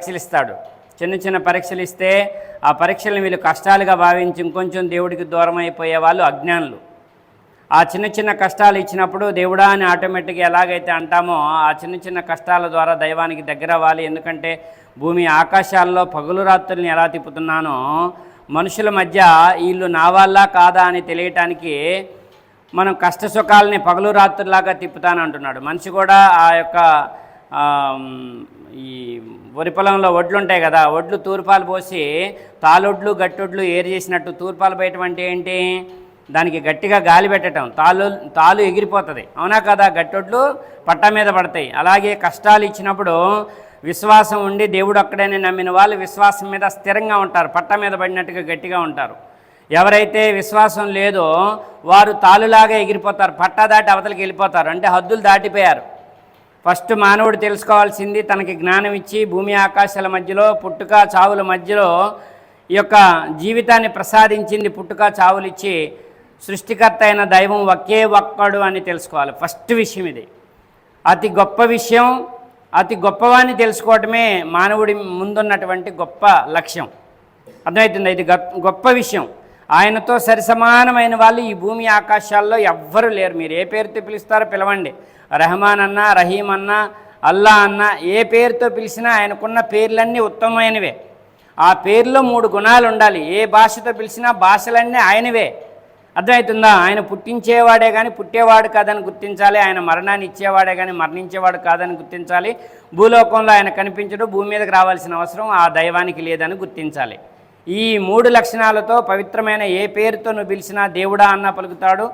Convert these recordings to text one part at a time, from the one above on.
పరీక్షలు ఇస్తాడు. చిన్న చిన్న పరీక్షలు ఇస్తే ఆ పరీక్షలను వీళ్ళు కష్టాలుగా భావించి ఇంకొంచెం దేవుడికి దూరం అయిపోయే వాళ్ళు అజ్ఞానులు. ఆ చిన్న చిన్న కష్టాలు ఇచ్చినప్పుడు దేవుడా అని ఆటోమేటిక్గా ఎలాగైతే అంటామో ఆ చిన్న చిన్న కష్టాల ద్వారా దైవానికి దగ్గర అవ్వాలి. ఎందుకంటే భూమి ఆకాశాల్లో పగులు రాత్రుల్ని ఎలా తిప్పుతున్నానో మనుషుల మధ్య వీళ్ళు నా వల్ల కాదా అని తెలియటానికి మనం కష్ట సుఖాలని పగలు రాత్రులాగా తిప్పుతాను అంటున్నాడు. మనిషి కూడా ఆ యొక్క ఈ వరి పొలంలో వడ్లు ఉంటాయి కదా, వడ్లు తూర్పాలు పోసి తాలొడ్లు గట్టొడ్లు ఏరు చేసినట్టు తూర్పాలు బయటం అంటే ఏంటి, దానికి గట్టిగా గాలి పెట్టడం, తాలు ఎగిరిపోతుంది, అవునా కదా, గట్టొడ్లు పట్టా మీద పడతాయి. అలాగే కష్టాలు ఇచ్చినప్పుడు విశ్వాసం ఉండి దేవుడు ఒక్కడనే నమ్మిన వాళ్ళు విశ్వాసం మీద స్థిరంగా ఉంటారు, పట్టా మీద పడినట్టుగా గట్టిగా ఉంటారు. ఎవరైతే విశ్వాసం లేదో వారు తాలులాగా ఎగిరిపోతారు, పట్టా దాటి అవతలికి వెళ్ళిపోతారు, అంటే హద్దులు దాటిపోయారు. ఫస్ట్ మానవుడు తెలుసుకోవాల్సింది తనకి జ్ఞానం ఇచ్చి భూమి ఆకాశాల మధ్యలో పుట్టుక చావుల మధ్యలో ఈ యొక్క జీవితాన్ని ప్రసాదించింది పుట్టుక చావులు ఇచ్చి సృష్టికర్త అయిన దైవం ఒకే ఒక్కడు అని తెలుసుకోవాలి. ఫస్ట్ విషయం ఇది, అతి గొప్ప విషయం. అతి గొప్పవాన్ని తెలుసుకోవటమే మానవుడి ముందున్నటువంటి గొప్ప లక్ష్యం. అర్థమవుతుంది, ఇది గొప్ప విషయం. ఆయనతో సరిసమానమైన వాళ్ళు ఈ భూమి ఆకాశాల్లో ఎవ్వరూ లేరు. మీరు ఏ పేరుతో పిలుస్తారో పిలవండి, రెహమాన్ అన్నా, రహీం అన్నా, అల్లా అన్నా, ఏ పేరుతో పిలిచినా ఆయనకున్న పేర్లన్నీ ఉత్తమమైనవే. ఆ పేర్లో 3 గుణాలు ఉండాలి. ఏ భాషతో పిలిచినా భాషలన్నీ ఆయనవే. అర్థమవుతుందా, ఆయన పుట్టించేవాడే కానీ పుట్టేవాడు కాదని గుర్తించాలి, ఆయన మరణాన్ని ఇచ్చేవాడే కానీ మరణించేవాడు కాదని గుర్తించాలి, భూలోకంలో ఆయన కనిపించడం భూమి మీదకి రావాల్సిన అవసరం ఆ దైవానికి లేదని గుర్తించాలి. ఈ 3 లక్షణాలతో పవిత్రమైన ఏ పేరుతో నువ్వు పిలిచినా దేవుడా అన్న పలుకుతాడు,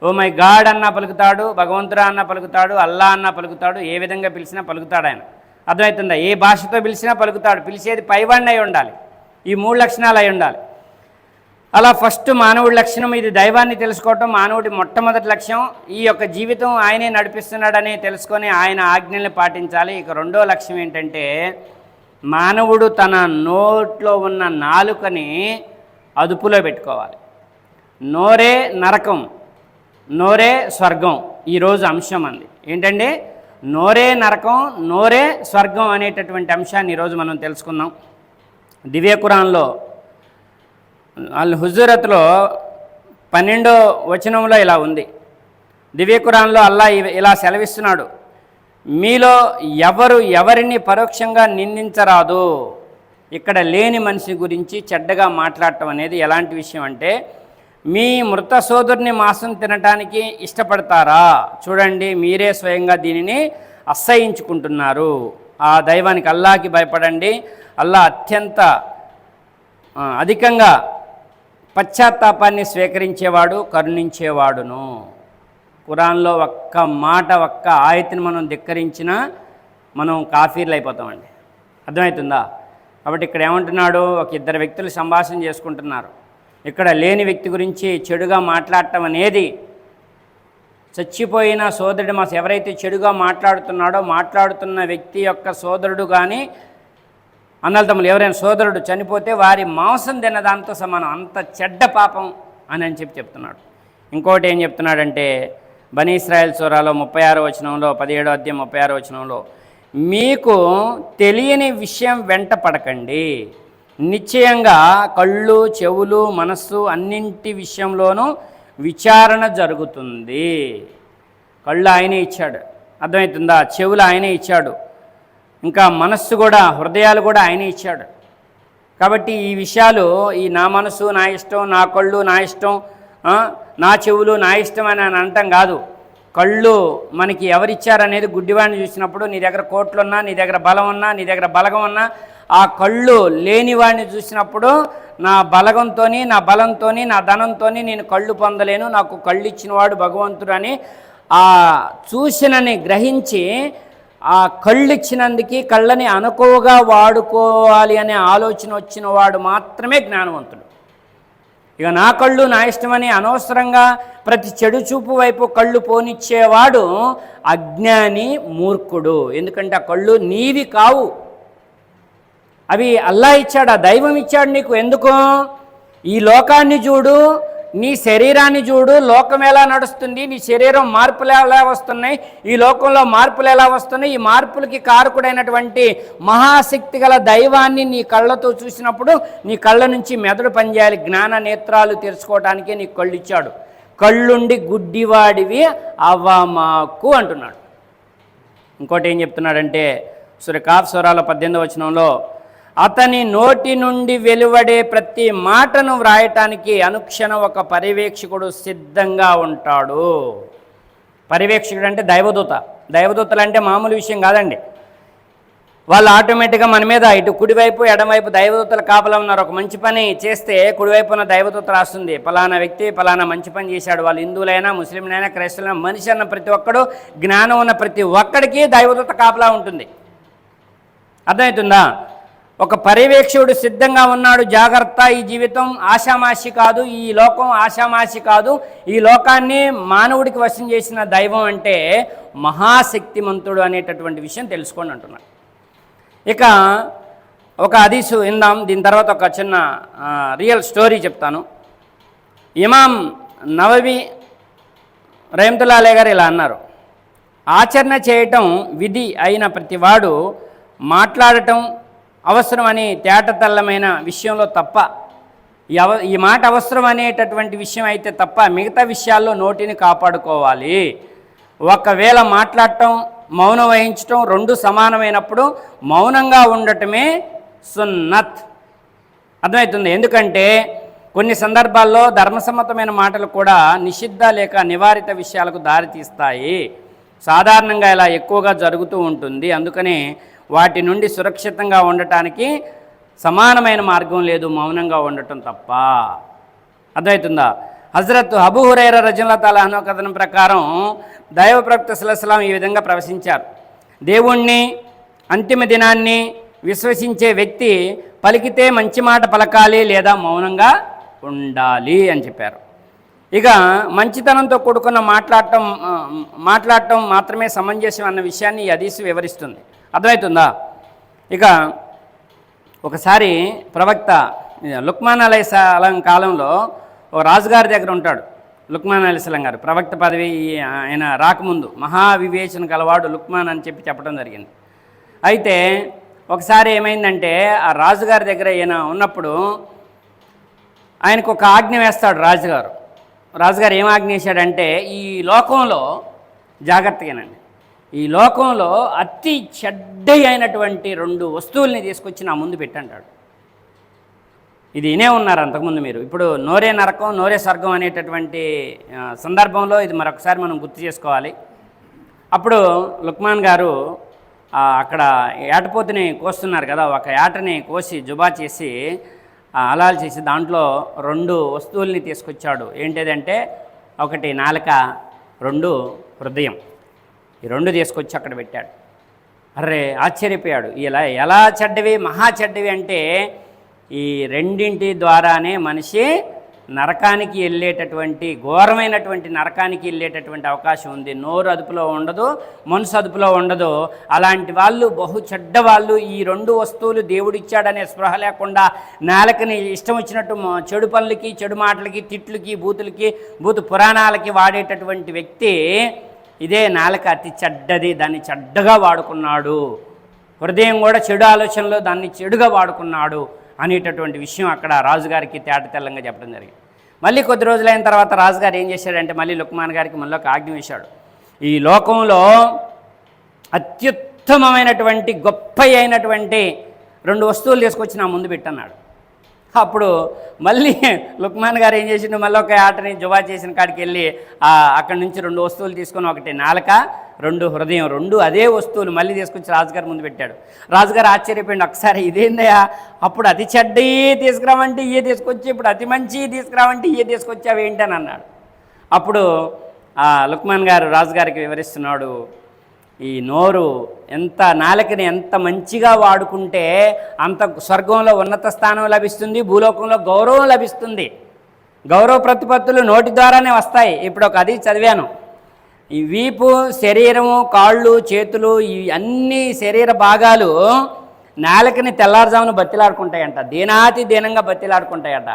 ఓ మై గాడ్ అన్న పలుకుతాడు, భగవంతుడా అన్న పలుకుతాడు, అల్లా అన్న పలుకుతాడు, ఏ విధంగా పిలిచినా పలుకుతాడు ఆయన. అర్థమవుతుందా, ఏ భాషతో పిలిచినా పలుకుతాడు. పిలిచేది పైవాడిని అయి ఉండాలి, ఈ 3 లక్షణాలు అయి ఉండాలి. అలా ఫస్ట్ మానవుడి లక్షణం ఇది, దైవాన్ని తెలుసుకోవటం మానవుడి మొట్టమొదటి లక్ష్యం. ఈ యొక్క జీవితం ఆయనే నడిపిస్తున్నాడని తెలుసుకొని ఆయన ఆజ్ఞల్ని పాటించాలి. ఇక రెండో లక్ష్యం ఏంటంటే మానవుడు తన నోట్లో ఉన్న నాలుకని అదుపులో పెట్టుకోవాలి. నోరే నరకం, నోరే స్వర్గం ఈరోజు అంశం అంది. ఏంటంటే నోరే నరకం, నోరే స్వర్గం అనేటటువంటి అంశాన్ని ఈరోజు మనం తెలుసుకుందాం. దివ్య ఖురాన్లో అల్ హుజూరత్లో 12వ వచనంలో ఇలా ఉంది. దివ్య ఖురాన్లో అల్లా ఇలా సెలవిస్తున్నాడు, మీలో ఎవరు ఎవరిని పరోక్షంగా నిందించరాదు. ఇక్కడ లేని మనిషి గురించి చెడ్డగా మాట్లాడటం అనేది ఎలాంటి విషయం అంటే, మీ మృత సోదరుని మాంసం తినటానికి ఇష్టపడతారా? చూడండి, మీరే స్వయంగా దీనిని అసహ్యించుకుంటున్నారు. ఆ దైవానికి అల్లాకి భయపడండి. అల్లా అత్యంత అధికంగా పశ్చాత్తాపాన్ని స్వీకరించేవాడు, కరుణించేవాడును. ఖురాన్లో ఒక్క మాట, ఒక్క ఆయతిని మనం ధిక్కరించినా మనం కాఫీర్లు అయిపోతామండి. అర్థమవుతుందా? కాబట్టి ఇక్కడ ఏమంటున్నాడు, ఒక 2 వ్యక్తులు సంభాషణ చేసుకుంటున్నారు. ఇక్కడ లేని వ్యక్తి గురించి చెడుగా మాట్లాడటం అనేది, చచ్చిపోయిన సోదరుడు ఎవరైతే చెడుగా మాట్లాడుతున్నాడో మాట్లాడుతున్న వ్యక్తి యొక్క సోదరుడు కానీ అన్నల తమ్ములు ఎవరైనా సోదరుడు చనిపోతే వారి మాంసం తినదాంతో సమానం, అంత చెడ్డ పాపం అని చెప్తున్నాడు. ఇంకోటి ఏం చెప్తున్నాడంటే బనీ ఇశ్రాయేల్ సూరాలో 36వ వచనంలో, 17వ అధ్యాయం 36వ వచనంలో, మీకు తెలియని విషయం వెంట పడకండి, నిశ్చయంగా కళ్ళు, చెవులు, మనస్సు అన్నింటి విషయంలోనూ విచారణ జరుగుతుంది. కళ్ళు ఆయనే ఇచ్చాడు, అర్థమవుతుందా, చెవులు ఆయనే ఇచ్చాడు, ఇంకా మనస్సు కూడా, హృదయాలు కూడా ఆయనే ఇచ్చాడు. కాబట్టి ఈ విషయాలు, ఈ నా మనసు నా ఇష్టం, నా కళ్ళు నా ఇష్టం, నా చెవులు నా ఇష్టం అని అనటం కాదు. కళ్ళు మనకి ఎవరిచ్చారనేది గుడ్డివాడిని చూసినప్పుడు, నీ దగ్గర కోట్లున్నా, నీ దగ్గర బలం ఉన్నా, నీ దగ్గర బలగం ఉన్నా, ఆ కళ్ళు లేనివాడిని చూసినప్పుడు నా బలగంతో, నా బలంతో, నా ధనంతో నేను కళ్ళు పొందలేను, నాకు కళ్ళు ఇచ్చినవాడు భగవంతుడు అని ఆ చూసినని గ్రహించి ఆ కళ్ళు ఇచ్చినందుకు కళ్ళని అనుకోగా వాడుకోవాలి అనే ఆలోచన వచ్చిన వాడు మాత్రమే జ్ఞానవంతుడు. ఇక నా కళ్ళు నా ఇష్టమని అనవసరంగా ప్రతి చెడు చూపు వైపు కళ్ళు పోనిచ్చేవాడు అజ్ఞాని, మూర్ఖుడు. ఎందుకంటే ఆ కళ్ళు నీవి కావు, అవి అల్లా ఇచ్చాడు, ఆ దైవం ఇచ్చాడు నీకు. ఎందుకు? ఈ లోకాన్ని చూడు, నీ శరీరాన్ని చూడు, లోకం ఎలా నడుస్తుంది, నీ శరీరం మార్పులు ఎలా వస్తున్నాయి, ఈ లోకంలో మార్పులు ఎలా వస్తున్నాయి, ఈ మార్పులకి కారకుడైనటువంటి మహాశక్తి గల దైవాన్ని నీ కళ్ళతో చూసినప్పుడు నీ కళ్ళ నుంచి మెదడు పనిచేయాలి. జ్ఞాన నేత్రాలు తెరుచుకోవడానికే నీకు కళ్ళు ఇచ్చాడు. కళ్ళుండి గుడ్డివాడివి అవ్వమాకు అంటున్నాడు. ఇంకోటి ఏం చెప్తున్నాడంటే కాఫ్ సూరాలో 18వ వచనంలో, అతని నోటి నుండి వెలువడే ప్రతి మాటను వ్రాయటానికి అనుక్షణం ఒక పర్యవేక్షకుడు సిద్ధంగా ఉంటాడు. పర్యవేక్షకుడు అంటే దైవదూత. దైవదూతలు అంటే మామూలు విషయం కాదండి. వాళ్ళు ఆటోమేటిక్గా మన మీద ఇటు కుడివైపు ఎడమవైపు దైవదూతలు కాపలా ఉన్నారు. ఒక మంచి పని చేస్తే కుడివైపున దైవదూత రాస్తుంది, ఫలానా వ్యక్తి ఫలానా మంచి పని చేశాడు. వాళ్ళు హిందువులైనా ముస్లింలైనా క్రైస్తవులైనా మనిషి అన్న ప్రతి ఒక్కడు, జ్ఞానం ఉన్న ప్రతి ఒక్కడికి దైవదూత కాపలా ఉంటుంది. అర్థమవుతుందా? ఒక పర్యవేక్షకుడు సిద్ధంగా ఉన్నాడు. జాగ్రత్త, ఈ జీవితం ఆషామాషి కాదు, ఈ లోకం ఆషామాషి కాదు. ఈ లోకాన్ని మానవుడికి వశం చేసిన దైవం అంటే మహాశక్తిమంతుడు అనేటటువంటి విషయం తెలుసుకోండి అంటున్నాడు. ఇక ఒక హదీసు విందాం, దీని తర్వాత ఒక చిన్న రియల్ స్టోరీ చెప్తాను. ఇమాం నవవి రహమతుల్లాహి అలైహి గారు ఇలా అన్నారు, ఆచరణ చేయటం విధి అయిన ప్రతివాడు మాట్లాడటం అవసరం అని తేటతెల్లమైన విషయంలో తప్ప, ఈ మాట అవసరం అనేటటువంటి విషయం అయితే తప్ప మిగతా విషయాల్లో నోటిని కాపాడుకోవాలి. ఒకవేళ మాట్లాడటం మౌనం వహించటం రెండు సమానమైనప్పుడు మౌనంగా ఉండటమే సున్నత్. అర్థమవుతుంది? ఎందుకంటే కొన్ని సందర్భాల్లో ధర్మసమ్మతమైన మాటలు కూడా నిషిద్ధ లేక నివారిత విషయాలకు దారితీస్తాయి. సాధారణంగా ఇలా ఎక్కువగా జరుగుతూ ఉంటుంది. అందుకని వాటి నుండి సురక్షితంగా ఉండటానికి సమానమైన మార్గం లేదు, మౌనంగా ఉండటం తప్ప. అర్థమవుతుందా? హజరత్ అబూ హురైరా రజియల్లాహు తఆలా అన్హు కథనం ప్రకారం దైవ ప్రవక్త సల్లల్లాహు అలైహి వసల్లం ఈ విధంగా ప్రవచించారు, దేవుణ్ణి అంతిమ దినాన్ని విశ్వసించే వ్యక్తి పలికితే మంచి మాట పలకాలి లేదా మౌనంగా ఉండాలి అని చెప్పారు. ఇక మంచితనంతో కూడుకున్న మాట్లాడటం మాత్రమే సమంజసం అన్న విషయాన్ని ఈ హదీసు వివరిస్తుంది. అర్థమవుతుందా? ఇక ఒకసారి ప్రవక్త లుక్మాన్ అలైహిస్సలాం కాలంలో ఒక రాజుగారి దగ్గర ఉంటాడు. లుక్మాన్ అలైహిస్సలాం గారు ప్రవక్త పదవి ఆయన రాకముందు మహావివేచన కలవాడు లుక్మాన్ అని చెప్పడం జరిగింది. అయితే ఒకసారి ఏమైందంటే ఆ రాజుగారి దగ్గర ఈయన ఉన్నప్పుడు ఆయనకు ఒక ఆజ్ఞ వేస్తాడు రాజుగారు. రాజుగారు ఏం ఆజ్ఞ వేశాడంటే, ఈ లోకంలో జాగ్రత్తగానండి, ఈ లోకంలో అతి చెడ్డ అయినటువంటి 2 వస్తువుల్ని తీసుకొచ్చి నా ముందు పెట్టంటాడు. ఇది వినే ఉన్నారు అంతకుముందు మీరు. ఇప్పుడు నోరే నరకం నోరే స్వర్గం అనేటటువంటి సందర్భంలో ఇది మరొకసారి మనం గుర్తు చేసుకోవాలి. అప్పుడు లుక్మాన్ గారు అక్కడ ఏటపోతుని కోస్తున్నారు కదా, ఒక ఏటని కోసి జుబా చేసి హలాల్ చేసి దాంట్లో 2 వస్తువుల్ని తీసుకొచ్చాడు. ఏంటిదంటే ఒకటి నాలుక, 2 హృదయం. ఈ 2 తీసుకొచ్చి అక్కడ పెట్టాడు. అర్రే ఆశ్చర్యపోయాడు. ఇలా ఎలా చెడ్డవి, మహా చెడ్డవి అంటే ఈ రెండింటి ద్వారానే మనిషి నరకానికి వెళ్ళేటటువంటి, ఘోరమైనటువంటి నరకానికి వెళ్ళేటటువంటి అవకాశం ఉంది. నోరు అదుపులో ఉండదు, మనసు అదుపులో ఉండదు. అలాంటి వాళ్ళు బహు చెడ్డవాళ్ళు. ఈ 2 వస్తువులు దేవుడిచ్చాడనే స్పృహ లేకుండా నేలకని ఇష్టం వచ్చినట్టు చెడు పనులకి, చెడు మాటలకి, తిట్లకి, బూతు పురాణాలకి వాడేటటువంటి వ్యక్తి, ఇదే నాలుక అతి చెడ్డది, దాన్ని చెడ్డగా వాడుకున్నాడు. హృదయం కూడా చెడు ఆలోచనలో దాన్ని చెడుగా వాడుకున్నాడు అనేటటువంటి విషయం అక్కడ రాజుగారికి తేటతెల్లంగా చెప్పడం జరిగింది. మళ్ళీ కొద్ది రోజులైన తర్వాత రాజుగారు ఏం చేశాడంటే మళ్ళీ లుక్మాన్ గారికి మళ్ళీ ఒక ఆజ్ఞ వేశాడు. ఈ లోకంలో అత్యుత్తమమైనటువంటి గొప్ప అయినటువంటి 2 వస్తువులు తీసుకొచ్చి నా ముందు పెట్టన్నాడు. అప్పుడు మళ్ళీ లుక్మాన్ గారు ఏం చేసిండు, మళ్ళీ ఒక ఆటని జువా చేసిన కాడికి వెళ్ళి అక్కడి నుంచి 2 వస్తువులు తీసుకొని, ఒకటి నాలుక, 2 హృదయం, 2 అదే వస్తువులు మళ్ళీ తీసుకొచ్చి రాజుగారి ముందు పెట్టాడు. రాజుగారు ఆశ్చర్యపోయింది. ఒకసారి ఇదేందయ్యా, అప్పుడు అతి చెడ్డ తీసుకురావంటే ఇవే తీసుకొచ్చి, ఇప్పుడు అతి మంచి తీసుకురావంటే ఇవే తీసుకొచ్చావు ఏంటని అన్నాడు. అప్పుడు లుక్మాన్ గారు రాజుగారికి వివరిస్తున్నాడు, ఈ నోరు ఎంత, నాలుకని ఎంత మంచిగా వాడుకుంటే అంత స్వర్గంలో ఉన్నత స్థానం లభిస్తుంది, భూలోకంలో గౌరవం లభిస్తుంది. గౌరవ ప్రతిపత్తులు నోటి ద్వారానే వస్తాయి. ఇప్పుడు ఒక అది చదివాను, ఈ వీపు, శరీరము, కాళ్ళు, చేతులు, ఈ అన్ని శరీర భాగాలు నాలుకని తెల్లారుజామున బతిలాడుకుంటాయంట, దీనాతి దీనంగా బతిలాడుకుంటాయంట.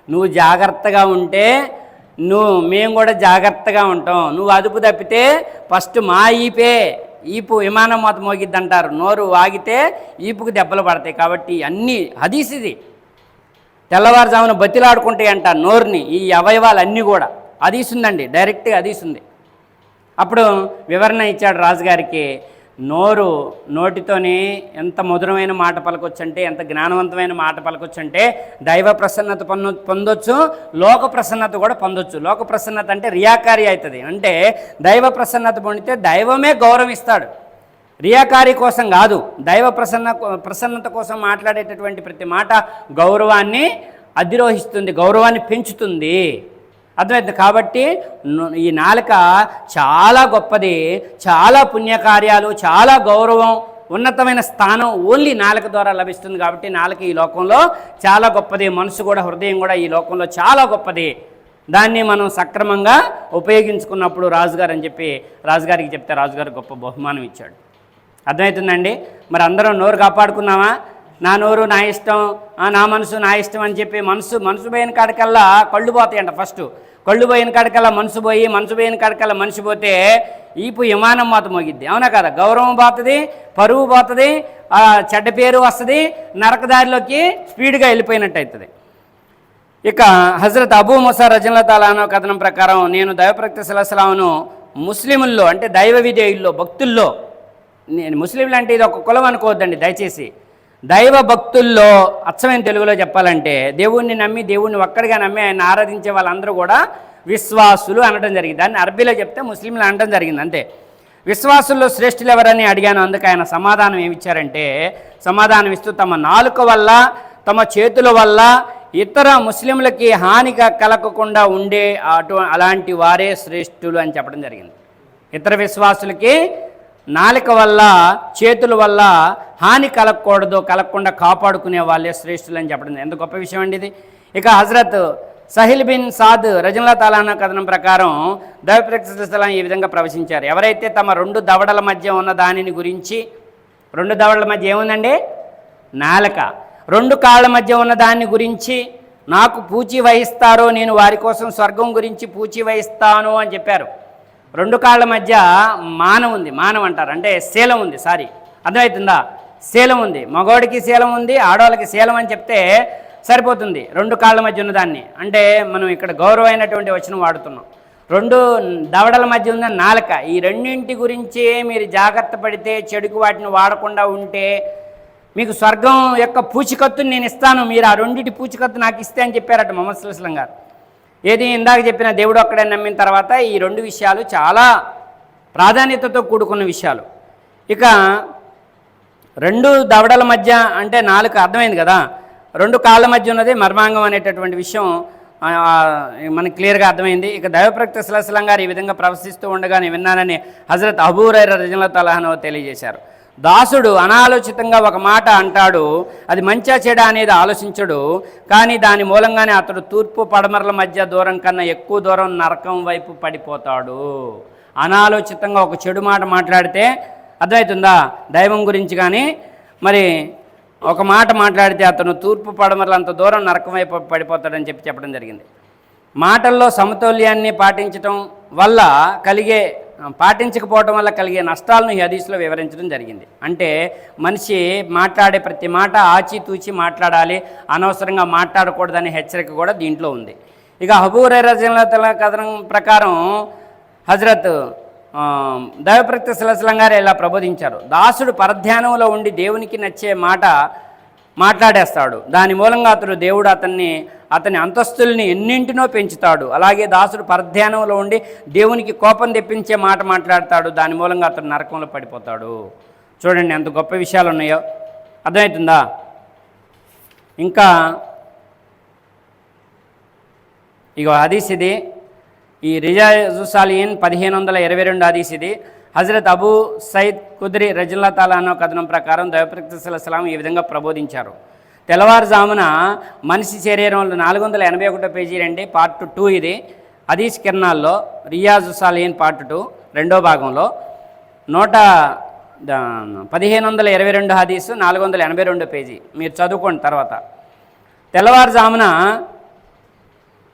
నువ్వు జాగ్రత్తగా ఉంటే మేము కూడా జాగ్రత్తగా ఉంటాం. నువ్వు అదుపు తప్పితే ఫస్ట్ మా ఈపు విమానం మూత మోగిద్ది అంటారు. నోరు ఆగితే ఈపుకు దెబ్బలు పడతాయి. కాబట్టి అన్నీ హదీస్ ఇది. తెల్లవారుజామున బతిలాడుకుంటాయి అంట నోరుని, ఈ అవయవాలన్నీ కూడా. హదీస్ ఉందండి, డైరెక్ట్గా హదీస్ ఉంది. అప్పుడు వివరణ ఇచ్చాడు రాజుగారికి. నోటితోని ఎంత మధురమైన మాట పలకొచ్చంటే, ఎంత జ్ఞానవంతమైన మాట పలకొచ్చంటే దైవ ప్రసన్నత పొందొచ్చు, లోక ప్రసన్నత కూడా పొందొచ్చు. లోక ప్రసన్నత అంటే రియాకారి అవుతుంది. అంటే దైవ ప్రసన్నత పొందితే దైవమే గౌరవిస్తాడు. రియాకారి కోసం కాదు, దైవ ప్రసన్నత కోసం మాట్లాడేటటువంటి ప్రతి మాట గౌరవాన్ని అధిరోహిస్తుంది, గౌరవాన్ని పెంచుతుంది. అర్థమైంది. కాబట్టి ఈ నాలుక చాలా గొప్పది, చాలా పుణ్యకార్యాలు, చాలా గౌరవం, ఉన్నతమైన స్థానం ఓన్లీ నాలుక ద్వారా లభిస్తుంది. కాబట్టి నాలుక ఈ లోకంలో చాలా గొప్పది. మనసు కూడా, హృదయం కూడా ఈ లోకంలో చాలా గొప్పది. దాన్ని మనం సక్రమంగా ఉపయోగించుకున్నప్పుడు రాజుగారు అని చెప్పి రాజుగారికి చెప్తే రాజుగారు గొప్ప బహుమానం ఇచ్చాడు. అర్థమవుతుందండి. మరి అందరం నోరు కాపాడుకున్నామా? నా నోరు నా ఇష్టం, నా మనసు నా ఇష్టం అని చెప్పి మనసు పోయిన కాడికల్లా కళ్ళు పోతాయంట. ఫస్ట్ కళ్ళు పోయిన కాడికల్లా మనసు పోయి, మనసు పోయిన కాడికల్లా మనిషి పోతే ఈపు విమానం మూత మోగిద్ది. అవునా కదా? గౌరవం పోతుంది, పరువు పోతుంది, చెడ్డ పేరు వస్తుంది, నరకదారిలోకి స్పీడ్గా వెళ్ళిపోయినట్టు అవుతుంది. ఇక హజరత్ అబూ ముసా రజల్లాహు అన్హు కథనం ప్రకారం, నేను దైవప్రవక్త సల్లల్లాహు అలైహి వసల్లంను ముస్లిముల్లో అంటే దైవ విధేయుల్లో, భక్తుల్లో, నేను ముస్లింలు అంటే ఇది ఒక కులం అనుకోవద్దండి దయచేసి, దైవ భక్తుల్లో అచ్చమైన తెలుగులో చెప్పాలంటే దేవుణ్ణి నమ్మి, దేవుణ్ణి ఒక్కడిగా నమ్మి ఆయన ఆరాధించే వాళ్ళందరూ కూడా విశ్వాసులు అనడం జరిగింది. దాన్ని అరబీలో చెప్తే ముస్లింలు అనడం జరిగింది అంతే. విశ్వాసుల్లో శ్రేష్ఠులు ఎవరని అడిగాను. అందుకు ఆయన సమాధానం ఏమిచ్చారంటే, సమాధానం ఇస్తూ తమ నాలుక వల్ల, తమ చేతుల వల్ల ఇతర ముస్లింలకి హానిగా కలగకుండా ఉండే అలాంటి వారే శ్రేష్ఠులు అని చెప్పడం జరిగింది. ఇతర విశ్వాసులకి నాలుక వల్ల, చేతుల వల్ల హాని కలగకుండా కాపాడుకునే వాళ్ళే శ్రేష్ఠులు అని చెప్పడం ఎంత గొప్ప విషయం అండి ఇది. ఇక హజరత్ సహిల్ బిన్ సాద్ రజల్లాహు అన్హు కథనం ప్రకారం దైవప్రవక్త ఈ విధంగా ప్రవచించారు. ఎవరైతే తమ రెండు దవడల మధ్య ఉన్న దానిని గురించి, రెండు దవడల మధ్య ఏముందండి? నాలుక. రెండు కాళ్ళ మధ్య ఉన్న దాన్ని గురించి నాకు పూచి వహిస్తారో నేను వారి కోసం స్వర్గం గురించి పూచి వహిస్తాను అని చెప్పారు. రెండు కాళ్ళ మధ్య మానం ఉంది, మానం అంటారు, అంటే శీలం ఉంది. అర్థమవుతుందా? శీలం ఉంది. మగవాడికి శీలం ఉంది, ఆడవాళ్ళకి శీలం అని చెప్తే సరిపోతుంది. రెండు కాళ్ళ మధ్య ఉన్నదాన్ని అంటే మనం ఇక్కడ గౌరవమైనటువంటి వచనం వాడుతున్నాం. రెండు దవడల మధ్య ఉన్న నాలుక. ఈ రెండింటి గురించే మీరు జాగ్రత్త పడితే, చెడుకు వాటిని వాడకుండా ఉంటే మీకు స్వర్గం యొక్క పూచికత్తుని నేను ఇస్తాను, మీరు ఆ రెండింటి పూచికత్తు నాకు ఇస్తే అని చెప్పారట ముహమ్మద్ సల్లల్లాహు అలైహి వసల్లం గారు. ఏది ఇందాక చెప్పిన దేవుడు ఒక్కడే నమ్మిన తర్వాత ఈ రెండు విషయాలు చాలా ప్రాధాన్యతతో కూడుకున్న విషయాలు. ఇక రెండు దవడల మధ్య అంటే నాలుక అర్థమైంది కదా, రెండు కాళ్ళ మధ్య ఉన్నది మర్మాంగం అనేటటువంటి విషయం మనకి క్లియర్గా అర్థమైంది. ఇక దైవప్రవక్త సల్లల్లాహు అలైహి వసల్లం గారు ఈ విధంగా ప్రవశిస్తూ ఉండగా నేను విన్నానని హజరత్ అబూ హురైరా రలియల్లాహు అన్హు తెలియజేశారు. దాసుడు అనాలోచితంగా ఒక మాట అంటాడు, అది మంచా చెడా అనేది ఆలోచించడు, కానీ దాని మూలంగానే అతడు తూర్పు పడమరల మధ్య దూరం కన్నా ఎక్కువ దూరం నరకం వైపు పడిపోతాడు. అనాలోచితంగా ఒక చెడు మాట మాట్లాడితే, అర్థమవుతుందా, దైవం గురించి కానీ మరి ఒక మాట మాట్లాడితే అతను తూర్పు పడమరలు అంత దూరం నరకం వైపు పడిపోతాడని చెప్పడం జరిగింది. మాటల్లో సమతౌల్యాన్ని పాటించకపోవటం వల్ల కలిగే నష్టాలను ఈ హదీస్లో వివరించడం జరిగింది. అంటే మనిషి మాట్లాడే ప్రతి మాట ఆచితూచి మాట్లాడాలి, అనవసరంగా మాట్లాడకూడదనే హెచ్చరిక కూడా దీంట్లో ఉంది. ఇక అబూ హురైరా రలియల్లాహు అన్హు కథనం ప్రకారం హజరత్ దైవప్రవక్త సల్లల్లాహు అలైహి వసల్లం గారు ఇలా ప్రబోధించారు, దాసుడు పరధ్యానంలో ఉండి దేవునికి నచ్చే మాట మాట్లాడేస్తాడు, దాని మూలంగా దేవుడు అతని అంతస్తుల్ని ఎన్నింటినో పెంచుతాడు. అలాగే దాసుడు పరధ్యానంలో ఉండి దేవునికి కోపం తెప్పించే మాట మాట్లాడతాడు, దాని మూలంగా అతను నరకంలో పడిపోతాడు. చూడండి ఎంత గొప్ప విషయాలు ఉన్నాయో, అర్థమవుతుందా? ఇంకా ఇగో హదీస్ ఇది, ఈ రియాజు సాలిహీన్ 1522 హదీస్ ఇది. హజరత్ అబూ సయీద్ ఖుద్రీ రలియల్లాహు అన్హు కథనం ప్రకారం దైవప్రవక్త సల్లల్లాహు అలైహి వసల్లం ఈ విధంగా ప్రబోధించారు. తెల్లవారుజామున మనిషి శరీరంలో 481 పేజీ రండి, పార్ట్ 2 ఇది. హదీస్ కిరణాల్లో రియాజు సాలిహీన్ పార్ట్ 2 రెండో భాగంలో 1522 హదీసు 482 పేజీ మీరు చదువుకోండి తర్వాత. తెల్లవారుజామున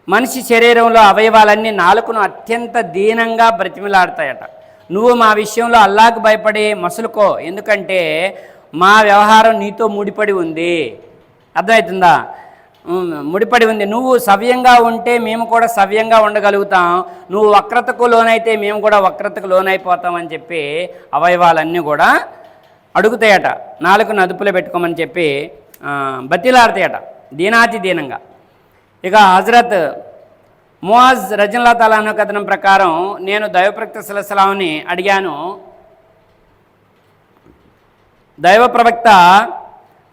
మనిషి శరీరంలో అవయవాలన్నీ నాలుకను అత్యంత దీనంగా బ్రతిమిలాడతాయట. నువ్వు మా విషయంలో అల్లాకు భయపడి మసులుకో, ఎందుకంటే మా వ్యవహారం నీతో ముడిపడి ఉంది. అర్థమవుతుందా? ముడిపడి ఉంది. నువ్వు సవ్యంగా ఉంటే మేము కూడా సవ్యంగా ఉండగలుగుతాం, నువ్వు వక్రతకు లోనైతే మేము కూడా వక్రతకు లోనైపోతామని చెప్పి అవయవాలన్నీ కూడా అడుగుతాయట. నాలుకను అదుపులో పెట్టుకోమని చెప్పి బతిలాడతాయట దీనాతి దీనంగా. ఇక హజరత్ ముఆజ్ రజల్లాహు తాలా అను కథనం ప్రకారం నేను దైవప్రవక్త సల్లల్లాహు అలైహి వసల్లంని అడిగాను, దైవ ప్రవక్త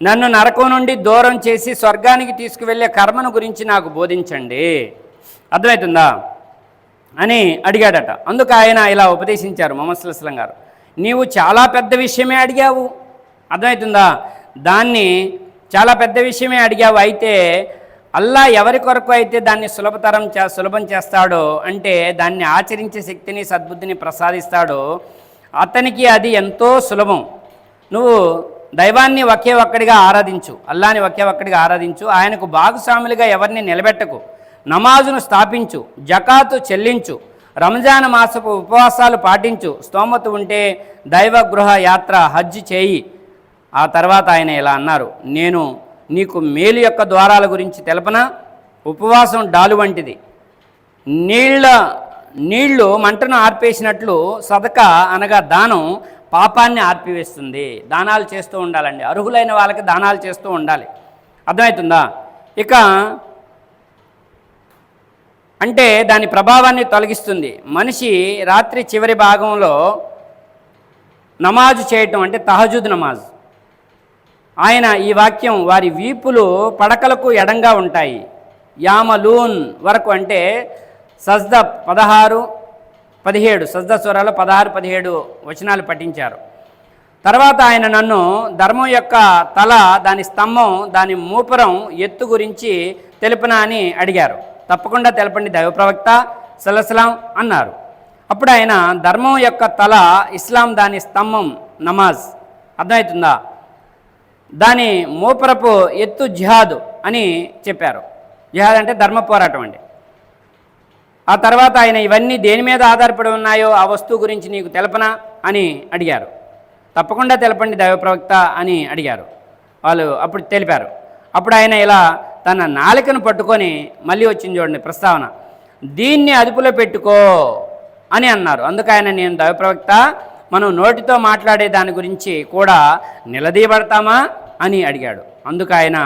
నన్ను నరకం నుండి దూరం చేసి స్వర్గానికి తీసుకువెళ్ళే కర్మను గురించి నాకు బోధించండి, అర్థమవుతుందా అని అడిగాడట. అందుకు ఆయన ఇలా ఉపదేశించారు ముహమ్మద్ సల్లల్లాహు అలైహి వసల్లం గారు, నీవు చాలా పెద్ద విషయమే అడిగావు, అర్థమవుతుందా, దాన్ని చాలా పెద్ద విషయమే అడిగావు. అయితే అల్లా ఎవరి కొరకు అయితే దాన్ని సులభం చేస్తాడో, అంటే దాన్ని ఆచరించే శక్తిని సద్బుద్ధిని ప్రసాదిస్తాడో అతనికి అది ఎంతో సులభం. నువ్వు దైవాన్ని ఒకే ఒక్కడిగా ఆరాధించు, అల్లాని ఒకే ఒక్కడిగా ఆరాధించు, ఆయనకు భాగస్వాములుగా ఎవరిని నిలబెట్టకు, నమాజును స్థాపించు, జకాతు చెల్లించు, రంజాన్ మాసపు ఉపవాసాలు పాటించు, స్తోమత ఉంటే దైవ గృహ యాత్ర హజ్ చేయి. ఆ తర్వాత ఆయన ఇలా అన్నారు, నేను నీకు మేలు యొక్క ద్వారాల గురించి తెలపనా? ఉపవాసం డాలు వంటిది, నీళ్లు మంటను ఆర్పేసినట్లు సదకా అనగా దానం పాపాన్ని ఆర్పివేస్తుంది. దానాలు చేస్తూ ఉండాలండి, అర్హులైన వాళ్ళకి దానాలు చేస్తూ ఉండాలి, అర్థమవుతుందా. ఇక అంటే దాని ప్రభావాన్ని తొలగిస్తుంది. మనిషి రాత్రి చివరి భాగంలో నమాజు చేయటం అంటే తహజుద్ నమాజ్. ఆయన ఈ వాక్యం వారి వీపులు పడకలకు ఎడంగా ఉంటాయి, యామలూన్ వరకు, అంటే సజ్దా 16-17 సజ్దా సూరాలో 16-17 వచనాలు పఠించారు. తర్వాత ఆయన నన్ను ధర్మం యొక్క తల, దాని స్తంభం, దాని మూపురం ఎత్తు గురించి తెలుపునా అని అడిగారు. తప్పకుండా తెలపండి దైవ ప్రవక్త సల్లల్లాహు అలైహి వసల్లం అన్నారు. అప్పుడు ఆయన ధర్మం యొక్క తల ఇస్లాం, దాని స్తంభం నమాజ్, అర్థమవుతుందా, దాని మూపురపు ఎత్తు జిహాద్ అని చెప్పారు. జిహాద్ అంటే ధర్మ పోరాటం అండి. ఆ తర్వాత ఆయన ఇవన్నీ దేని మీద ఆధారపడి ఉన్నాయో ఆ వస్తువు గురించి నీకు తెలపనా అని అడిగారు. తప్పకుండా తెలపండి దైవ ప్రవక్త అని అడిగారు. వాళ్ళు అప్పుడు తెలిపారు. అప్పుడు ఆయన ఇలా తన నాలుకను పట్టుకొని, మళ్ళీ వచ్చింది చూడండి ప్రస్తావన, దీన్ని అదుపులో పెట్టుకో అని అన్నారు. అందుకు ఆయన, నేను దైవ ప్రవక్త, మనం నోటితో మాట్లాడే దాని గురించి కూడా నిలదీయబడతామా అని అడిగాడు. అందుకు ఆయన,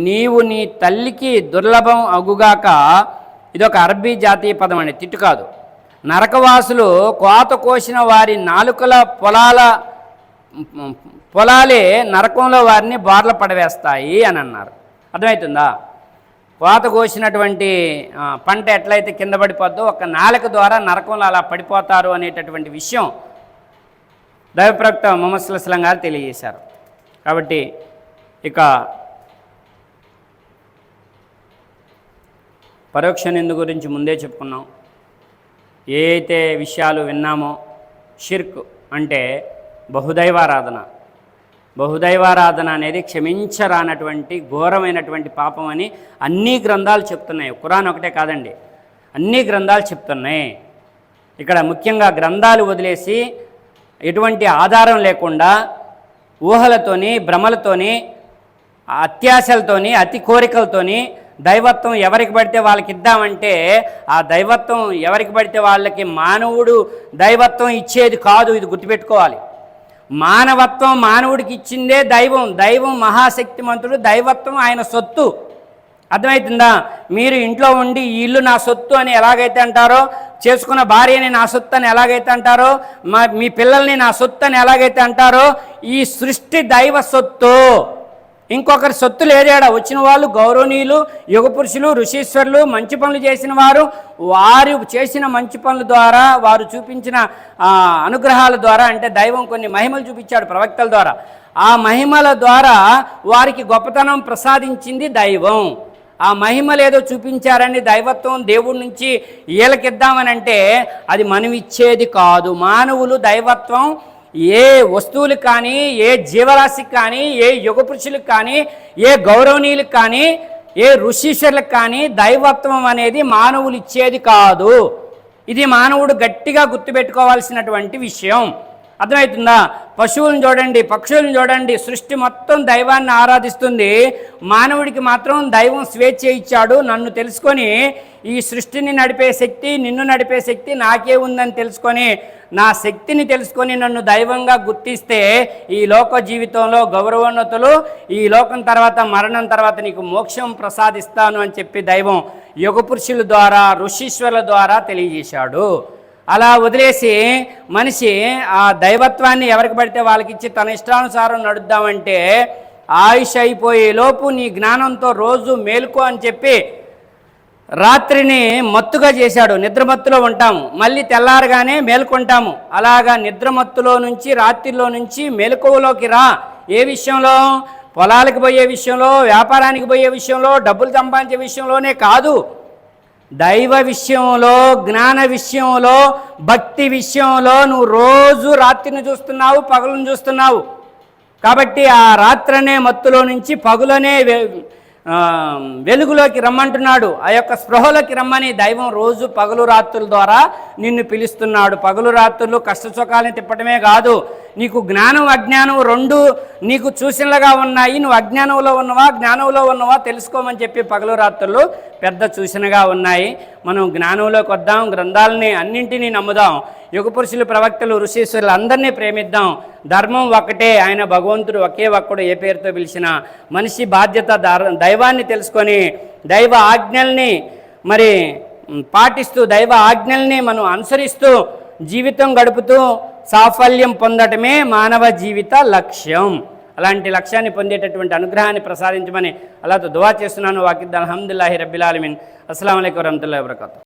నీవు నీ తల్లికి దుర్లభం అగుగాక, ఇదొక అరబ్బీ జాతీయ పదం అండి, తిట్టు కాదు. నరకవాసులు కోత కోసిన వారి నాలుకల పొలాలే నరకంలో వారిని బార్ల పడవేస్తాయి అని అన్నారు. అర్థమవుతుందా. కోత కోసినటువంటి పంట ఎట్లయితే కింద పడిపోద్దో, ఒక నాలుక ద్వారా నరకంలో అలా పడిపోతారు అనేటటువంటి విషయం దైవప్రవక్త ముహమ్మద్ సల్లల్లాహు అలైహి వసల్లం గారు తెలియజేశారు. కాబట్టి ఇక పరోక్ష నింద గురించి ముందే చెప్పుకున్నాం. ఏ అయితే విషయాలు విన్నామో, షిర్క్ అంటే బహుదైవారాధన అనేది క్షమించరానటువంటి ఘోరమైనటువంటి పాపం అని అన్ని గ్రంథాలు చెప్తున్నాయి. ఖురాన్ ఒకటే కాదండి, అన్ని గ్రంథాలు చెప్తున్నాయి. ఇక్కడ ముఖ్యంగా గ్రంథాలు వదిలేసి ఎటువంటి ఆధారం లేకుండా ఊహలతోని, భ్రమలతోని, అత్యాశలతోని, అతి కోరికలతోని దైవత్వం ఎవరికి పడితే వాళ్ళకి ఇద్దామంటే, ఆ దైవత్వం ఎవరికి పడితే వాళ్ళకి మానవుడు దైవత్వం ఇచ్చేది కాదు. ఇది గుర్తుపెట్టుకోవాలి. మానవత్వం మానవుడికి ఇచ్చిందే దైవం. దైవం మహాశక్తిమంతుడు, దైవత్వం ఆయన సొత్తు. అర్థమవుతుందా. మీరు ఇంట్లో ఉండి ఈ ఇల్లు నా సొత్తు అని ఎలాగైతే అంటారో, చేసుకున్న భార్యని నా సొత్తు అని ఎలాగైతే అంటారో, మీ పిల్లల్ని నా సొత్తు అని ఎలాగైతే అంటారో, ఈ సృష్టి దైవ సొత్తు. ఇంకొకరి సొత్తు లేదేడా. వచ్చిన వాళ్ళు గౌరవనీయులు, యుగపురుషులు, ఋషీశ్వరులు, మంచి పనులు చేసిన వారు, వారు చేసిన మంచి పనుల ద్వారా, వారు చూపించిన అనుగ్రహాల ద్వారా, అంటే దైవం కొన్ని మహిమలు చూపించాడు ప్రవక్తల ద్వారా, ఆ మహిమల ద్వారా వారికి గొప్పతనం ప్రసాదించింది దైవం. ఆ మహిమలు ఏదో చూపించారని దైవత్వం దేవుడి నుంచి వీళ్ళకిద్దామని అంటే అది మనం ఇచ్చేది కాదు. మానవులు దైవత్వం ఏ వస్తువులకు కానీ, ఏ జీవరాశికి కానీ, ఏ యుగపురుషులకు కానీ, ఏ గౌరవనీయులకు కానీ ఏ ఋషీశ్వరులకు కానీ దైవత్వం అనేది మానవులు ఇచ్చేది కాదు. ఇది మానవుడు గట్టిగా గుర్తుపెట్టుకోవాల్సినటువంటి విషయం. అర్థమవుతుందా? పశువులను చూడండి, పక్షులను చూడండి, సృష్టి మొత్తం దైవాన్ని ఆరాధిస్తుంది. మానవుడికి మాత్రం దైవం స్వేచ్ఛ ఇచ్చాడు. నన్ను తెలుసుకొని ఈ సృష్టిని నడిపే శక్తి, నిన్ను నడిపే శక్తి నాకే ఉందని తెలుసుకొని, నా శక్తిని తెలుసుకొని నన్ను దైవంగా గుర్తిస్తే ఈ లోక జీవితంలో గౌరవోన్నతులు, ఈ లోకం తర్వాత మరణం తర్వాత నీకు మోక్షం ప్రసాదిస్తాను అని చెప్పి దైవం యుగపురుషుల ద్వారా, ఋషీశ్వరుల ద్వారా తెలియజేశాడు. అలా వదిలేసి మనిషి ఆ దైవత్వాన్ని ఎవరికి పడితే వాళ్ళకి ఇచ్చి తన ఇష్టానుసారం నడుద్దామంటే ఆయుష్ అయిపోయే లోపు నీ జ్ఞానంతో రోజు మేలుకో అని చెప్పి రాత్రిని మత్తుగా చేశాడు. నిద్రమత్తులో ఉంటాము, మళ్ళీ తెల్లారగానే మేలుకుంటాము. అలాగా నిద్రమత్తులో నుంచి, రాత్రిలో నుంచి మెలకువలోకి రా. ఏ విషయంలో? పొలాలకు పోయే విషయంలో, వ్యాపారానికి పోయే విషయంలో, డబ్బులు సంపాదించే విషయంలోనే కాదు, దైవ విషయంలో, జ్ఞాన విషయంలో, భక్తి విషయంలో నువ్వు రోజు రాత్రిని చూస్తున్నావు, పగలను చూస్తున్నావు. కాబట్టి ఆ రాత్రనే మత్తులో నుంచి పగులనే వెలుగులోకి రమ్మంటున్నాడు. ఆ యొక్క స్పృహలోకి రమ్మని దైవం రోజు పగలు రాత్రుల ద్వారా నిన్ను పిలుస్తున్నాడు. పగలు రాత్రులు కష్టసుఖాలను తిప్పటమే కాదు, నీకు జ్ఞానం అజ్ఞానం రెండు నీకు సూచనలుగా ఉన్నాయి. నువ్వు అజ్ఞానంలో ఉన్నవా జ్ఞానంలో ఉన్నవా తెలుసుకోమని చెప్పి పగలు రాత్రులు పెద్ద సూచనగా ఉన్నాయి. మనం జ్ఞానంలోకి వద్దాం, గ్రంథాలని అన్నింటినీ నమ్ముదాం, యుగపురుషులు, ప్రవక్తలు, ఋషీశ్వరులు అందరినీ ప్రేమిద్దాం. ధర్మం ఒకటే, ఆయన భగవంతుడు ఒకే ఒక్కడు, ఏ పేరుతో పిలిచినా. మనిషి బాధ్యత దైవాన్ని తెలుసుకొని దైవ ఆజ్ఞల్ని మరి పాటిస్తూ, దైవ ఆజ్ఞల్ని మనం అనుసరిస్తూ జీవితం గడుపుతూ సాఫల్యం పొందటమే మానవ జీవిత లక్ష్యం. అలాంటి లక్ష్యాన్ని పొందేటటువంటి అనుగ్రహాన్ని ప్రసాదించమని అల్లాహ్తో దువా చేస్తున్నాను. వాకిద్దాం. అల్హమ్దులిల్లాహి రబ్బిల్ ఆలమీన్. అస్సలాము అలైకుం వరహ్మతుల్లాహి వబరకాతుహు.